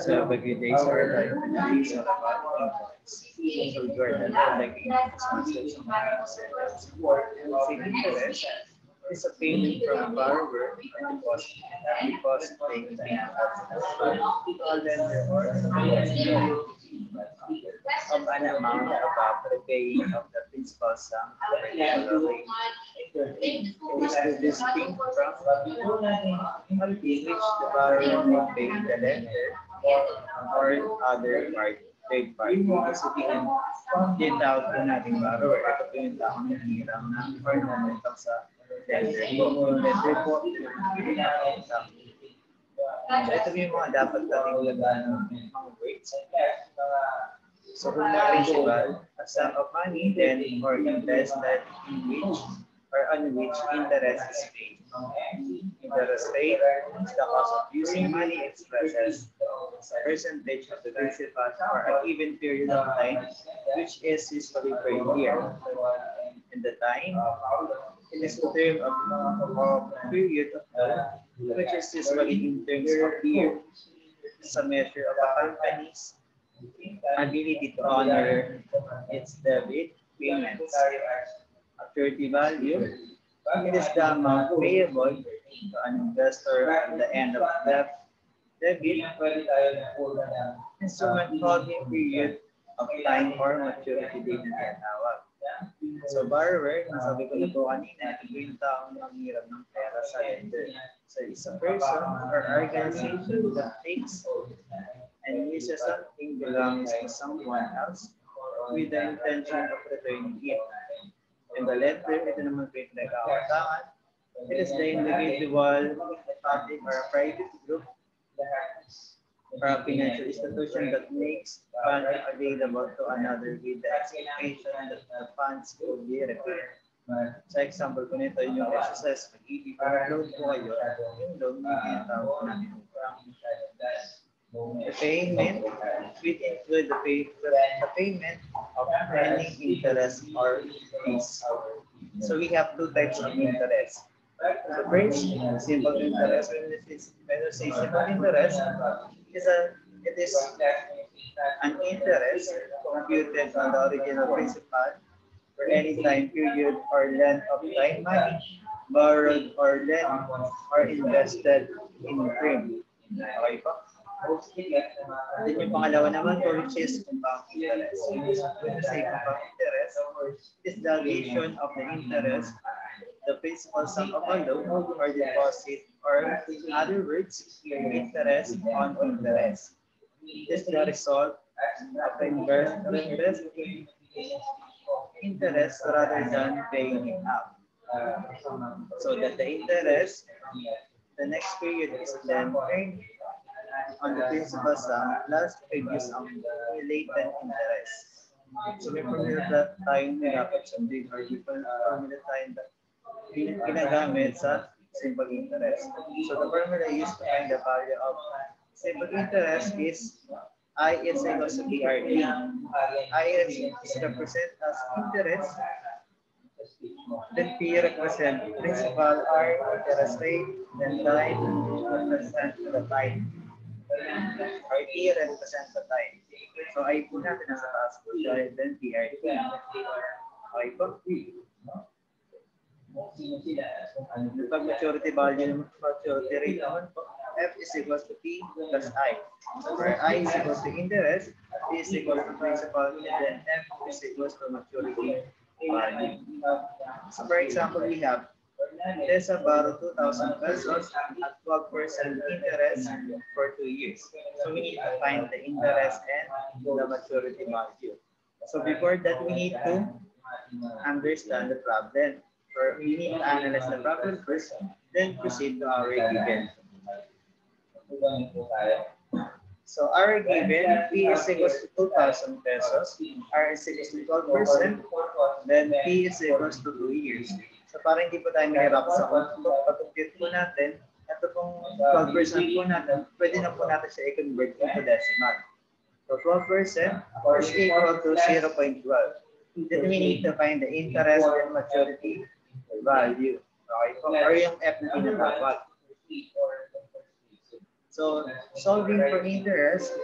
So bagyo days are like the days of incomes. So Jordan, like responses on and say interest is a payment from a borrower or deposit paying time lender or of an amount above the paying of the principal sum for the rate. It is distinct from in which the borrower may pay the lender or other third party. Kasi yung tawag po nating borrower, ito po yung tao na hirang na or namuntak sa lender. Yung lender po, so ito yung mga dapat nating lagaan ng mga rates. So kung na-principal, a sum of money then or interest that in which or on which interest is paid. Interest rate is the cost of using money expresses a percentage of the principal for a given period of time, which is usually per year. And the time, it is the term of period of time, which is usually in terms of year. It's a measure of a company's ability to honor its debit payments. Maturity value, it is the amount payable to an investor at the end of the debit instrument holding period of time or maturity date na tinatawag. So borrower, nasabi ko na po kanina, ito yung taong nanghirap ng pera sa lender. So it's a person or organization that takes and uses something belongs to someone else with the intention of returning it. And the lender, ito naman po yung nag-aawatangan. It is the individual, public, or a private group or a financial institution that makes funds available to another with the expectation that the funds will be repaid. Sa example ko nito, yung exercise, mag-ibig ko, loan po kayo, yung loan, yung tinatawag natin. The payment will include the payment of any interest or fees. So we have two types of interest. The first, simple interest. When we say simple interest, it is an interest computed on the original principal for any time period or length of time money borrowed or lent or invested in firm. Okay po? Then yung pangalawa naman po, which is compound interest. When we say compound interest, is the addition of the interest, the principal sum of a loan or deposit, or in other words, interest on interest. This is the result of the interest rather than paying it out. So that the interest, the next period is then earned on the principal sum plus previous latent interest. So may formula tayo na dapat sundin or may formula tayo na ginagamit sa simple interest. So the formula used to find the value of simple interest is I is equals to PRE. I is represented as interest, then P represent principal, R interest rate, then time represent the time. Or T represent the time. So I po natin nasa taas po siya, then PRT. Okay po. Pag maturity value, maturity rate naman po, F is equals to P plus I. Where I is equals to interest, P is equals to principal, and then F is equals to maturity value. So for example, we have Tessa borrowed 2,000 pesos at 12% interest for 2 years. So we need to find the interest and the maturity value. So before that, we need to understand the problem. Or we need to analyze the problem first, then proceed to our given. So our given, P is equals to 2,000 pesos, R is equals to 12%, then P is equals to 2 years. So para hindi po tayo mahirap sa pag-compute po natin, ito pong 12% po natin, pwede na po natin siya i-convert into decimal. So 12% is equal to 0.12. Then we need to find the interest and maturity value. Okay po, or yung F na tinatawag. So solving for interest,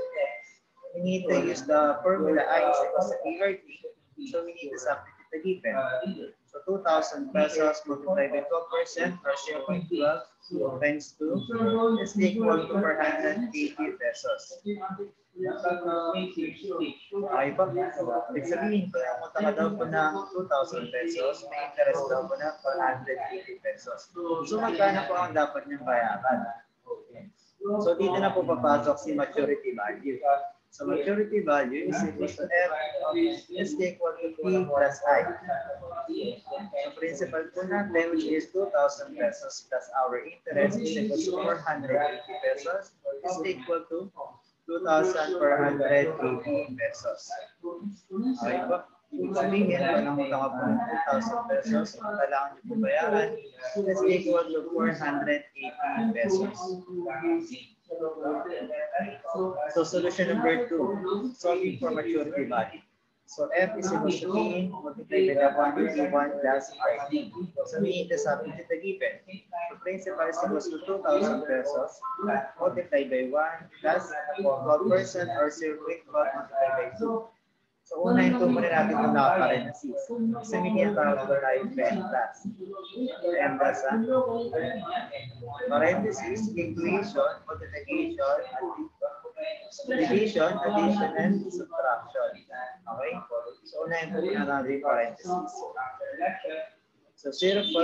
we need to use the formula I is equals to ART. So we need to substitute the given. So 2,000 pesos multiplied by 12% or 0.12 times 2 is equal to 480 pesos. Okay po. Ibig sabihin, kung pumunta ka daw po ng 2,000 pesos, may interest daw po na 480 pesos. So magkano po ang dapat niyang bayaran? So dito na po papasok si maturity value. So maturity value is equal to F is equal to P plus I. So principal po natin, which is 2,000 pesos plus our interest is equal to 480 pesos is equal to 2,480 pesos. Okay po. Ibig sabihin, kung namunta ka po ng 2,000 pesos, ang kailangan niyo po bayaran is equal to 480 pesos. So solution number 2, solving for maturity value. So F is equal to P multiplied by the quantity 1 plus RD. So we need to substitute the given. So principal is equal to 2,000 pesos multiplied by 1 plus 12% or 0.12 multiplied by 2. So unahin po muna natin itong naka-parenthesis. Kasi may tinatawag ko tayo M plus. M plus parenthesis, equation, multiplication, division, addition, and subtraction. Okay? So unahin po muna natin yung parenthesis. So 0.12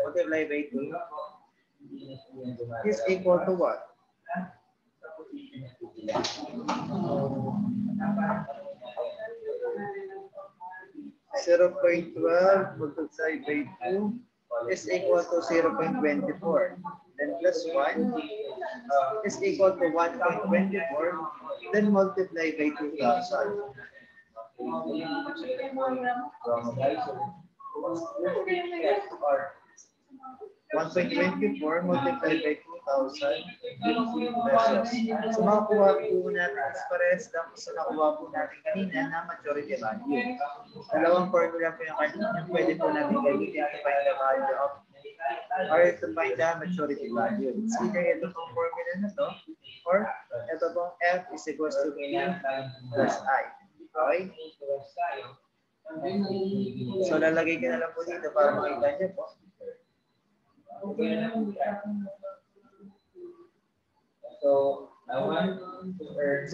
multiplied by 2 is equal to what? 0.12 multiplied by 2 is equal to 0.24. Then plus 1 is equal to 1.24. Then multiply by 2,000. 1.24 multiplied by 2,000 pesos. So makukuha po natin as pares lang sa nakuha po natin kanina na maturity value. Dalawang formula po yung pwede po natin gamitin to find the value of or to find the maturity value. It's either ito pong formula na to or ito pong F is equals to P plus I. Okay? So lalagay ko na lang po dito para makita niyo po. So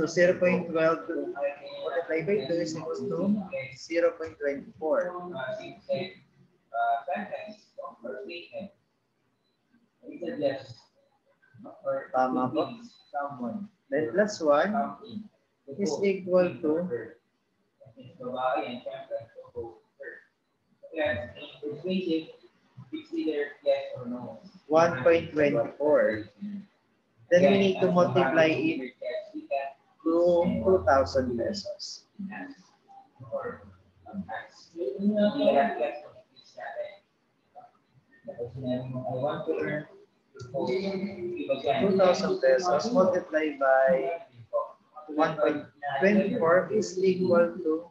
0.12 multiplied by 2 is equals to 0.24. Tama po. Then plus 1 is equal to 1.24. Then we need to multiply it to 2,000 pesos. $2,000 multiplied by 1.24 is equal to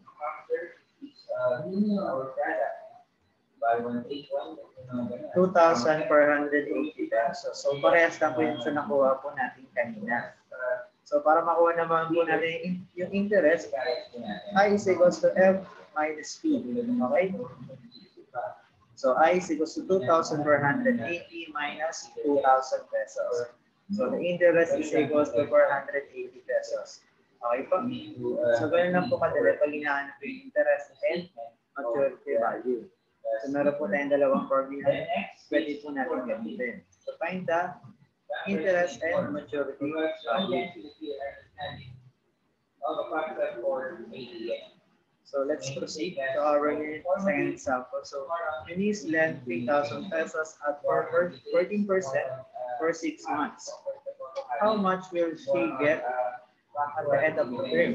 2,480 pesos. So parehas lang po yun sa nakuha po natin kanina. So para makuha naman po natin yung interest, I is equals to F minus P. Okay? So I is equals to 2,480 minus 2,000 pesos. So the interest is equals to 480 pesos. Okay po? So ganun lang po kadali pag hinahanap yung interest and maturity value. So meron po tayong dalawang formula. Pwede po natin gamitin. So find the interest and maturity value. So let's proceed to our second example. So Eunice lent 3,000 pesos at 14% for 6 months. How much will she get at the end of the term?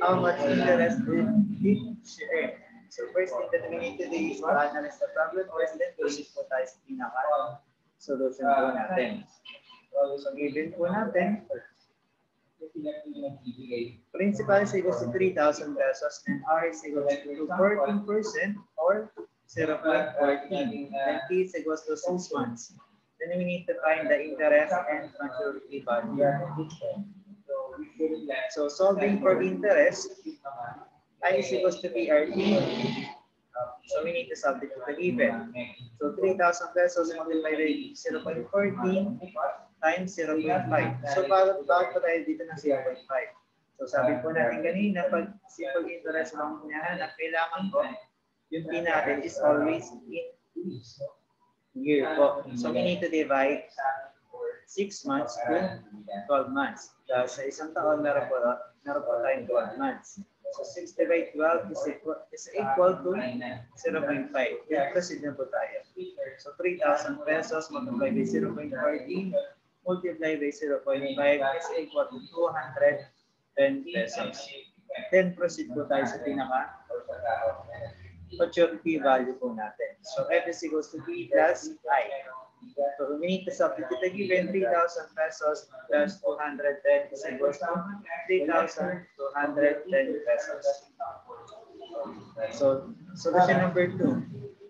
How much interest did she earn? So first thing that we need to do is to analyze the problem first, then proceed po tayo sa pinaka-solution po natin. So given po natin, principal is equal to 3,000 pesos and R is equal to 14% or 0.14. Then T is equal to 6 months. Then we need to find the interest and maturity value. So solving for interest, I is equals to PRT. So we need to substitute the given. So 3,000 pesos multiplied by 0.14 times 0.5. So bakit pa tayo dito ng 0.5? So sabi po natin kanina, pag simple interest lang hinahanap, kailangan ko, yung P natin is always in year po. So we need to divide 6 months to 12 months. Dahil sa isang taon, meron po tayong 12 months. So 6 divided 12 is equal to 0.5. Then proceed na po tayo. So 3,000 pesos multiplied by 0.14 multiplied by 0.5 is equal to 210 pesos. Then proceed po tayo sa pinaka maturity value po natin. So F is equals to P plus I. So we need to substitute the given 3,000 pesos plus 210 is equals to 3,210 pesos. So solution number 2.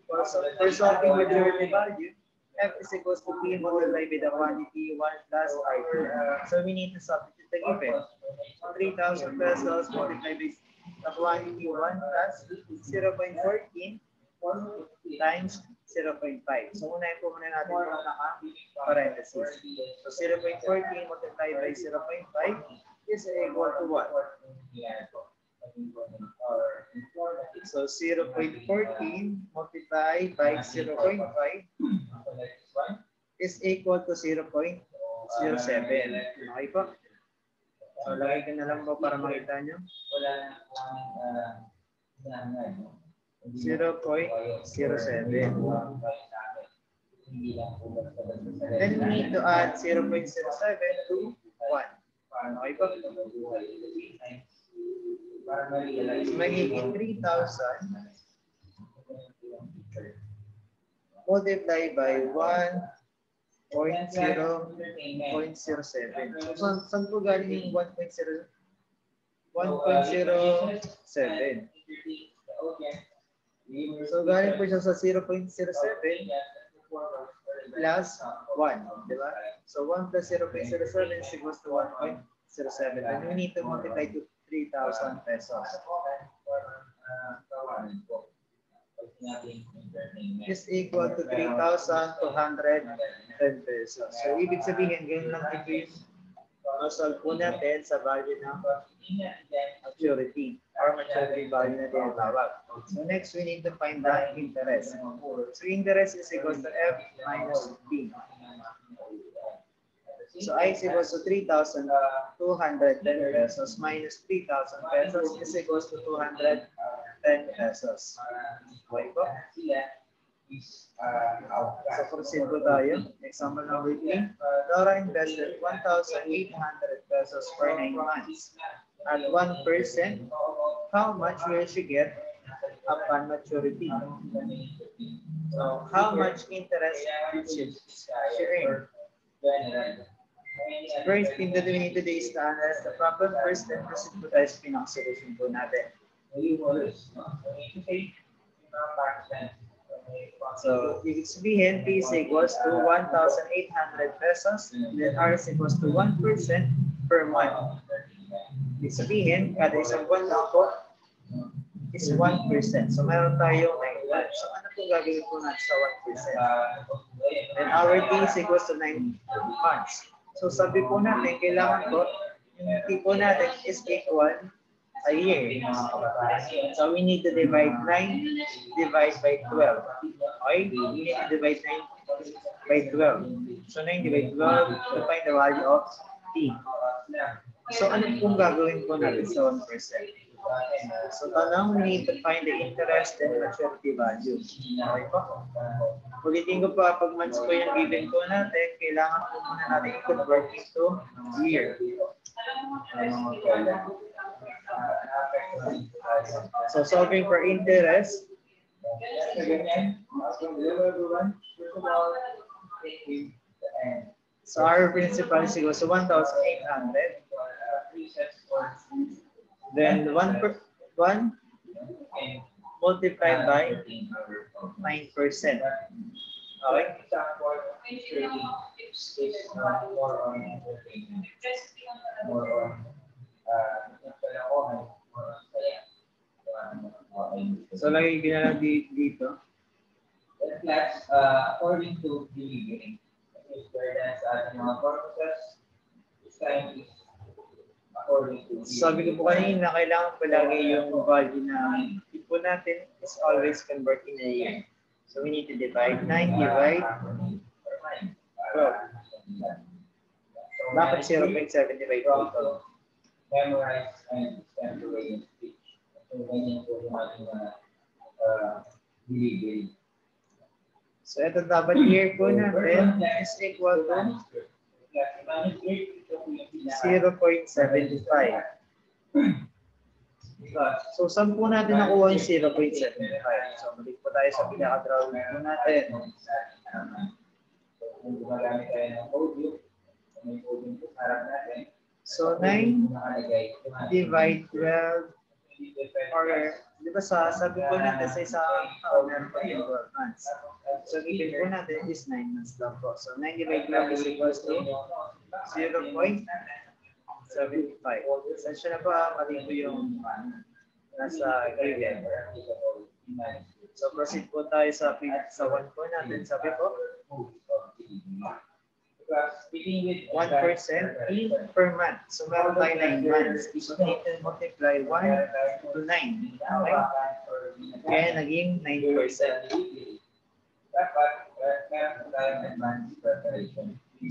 For solving maturity value, F is equals to P multiplied by the quantity 1 plus I2. So we need to substitute the given 3,000 pesos multiplied by the quantity 1 plus 0.14 times 0.5. So unahin po muna natin yung naka-parenthesis. So 0.14 multiplied by 0.5 is equal to what? So 0.14 multiplied by 0.5 is equal to 0.07. Okay po? So lagay ko na lang po para makita nyo. 0.07. Then we need to add 0.07 to 1. Okay po? Magiging 3,000 multiplied by 1.07. So saan po galing yung 1.07? So galing po siya sa 0.07 plus 1, di ba? So 1 plus 0.07 is equals to 1.07. And we need to multiply to 3,000 pesos. Is equal to 3,210 pesos. So ibig sabihin, ganyan lang ito yung solve po natin sa value ng maturity or maturity value na tinatawag. So next, we need to find the interest. So interest is equals to F minus P. So I is equals to 3,210 pesos minus 3,000 pesos is equals to 210 pesos. Okay po? So proceed po tayo. Example number 3. Laura invested 1,800 pesos for 9 months. At 1%, how much will she get upon maturity? So how much interest did she earn? First thing that we need to do is to analyze the problem first, then proceed po tayo sa pinaka-solution po natin. So, ibig sabihin, P is equals to 1,800 pesos, then R is equals to 1% per month. Ibig sabihin, kada isang buwan lang po is 1%. So, meron tayong 9 months. So, ano po gagawin po natin sa 1%? Then, our T is equals to 9 months. So, sabi po natin, kailangan po, yung T po natin is equal a year. So, we need to divide 9 divide by 12. Okay? We need to divide 9 by 12. So, 9 divide 12 to find the value of T. So, ano pong gagawin po natin sa 1%? So, tanong, we need to find the interest and maturity value. Okay po? Ulitin ko pa, pag months po yung given po natin, kailangan po muna natin i-convert into year. So, solving for interest. So, our principal is equal to 1,800. Then 1 multiplied by 9%. Okay? More on entertainment. More on So, lagay ko na lang dito. That class, according to the beginning, is where that's ating mga purposes, this time is according to the Sabi ko po kanina, kailangan palagi yung value na input natin is always convert in a year. So, we need to divide 9, divide 12. Bakit 0.75 dito? Memorize and contemporary speech. So, ganyan po yung ating delivery. So, ito dapat year po natin is equal to 0.75. So, saan po natin nakuha yung 0.75? So, balik po tayo sa pinaka-drawing po natin. Kung gumagamit tayo ng podium, may podium po sarap natin. So, 9 divide 12 or, di ba sabi po natin sa isang meron pa yung 12 months. So, given po natin is 9 months lang po. So, 9 divide 12 is equals to 0.75. Sensya na po, mali po yung nasa gradient. So, proceed po tayo sa 1 po natin. Sabi po, 1% in per month. So, meron tayo 9 months. So, need to multiply 1 to 9. Okay? Kaya naging 9%.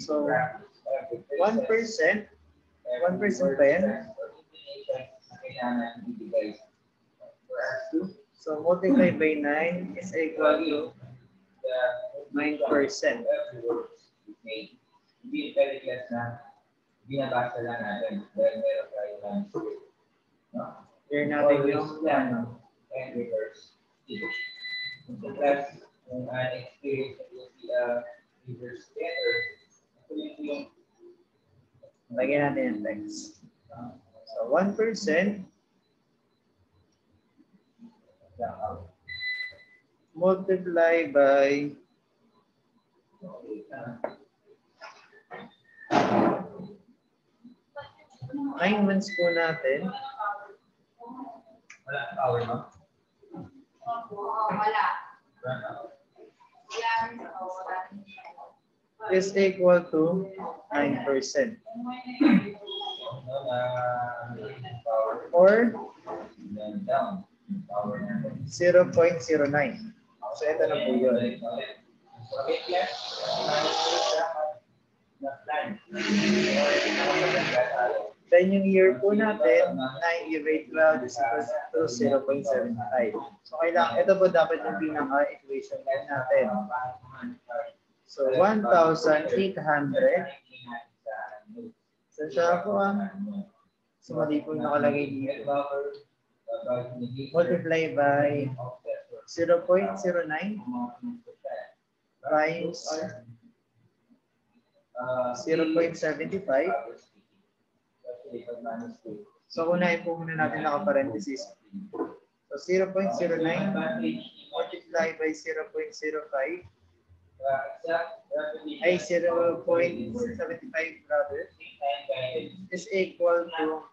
So, 1%, 1% pa yan. So, multiply by 9 is equal to 9%. Hindi very class na binabasa lang natin dahil meron tayo ng Here natin yung and reverse. The class kung experience will be reverse better. Lagyan natin yung text. So, 1% multiply by 9 months po natin. Wala power mo? Wala. Is equal to 9%. Or 0.09. So, ito na po yun. Then yung year po natin, 9 divide 12 is equal to 0.75. So, kailangan, ito po dapat yung pinaka-equation natin. So, 1,800. So, siya po so, mali po yung nakalagay dito. Multiply by 0.09 times 0.75. So, unahin po muna natin naka-parenthesis. So, 0.09 multiply by 0.05 ay 0.75 rather is equal to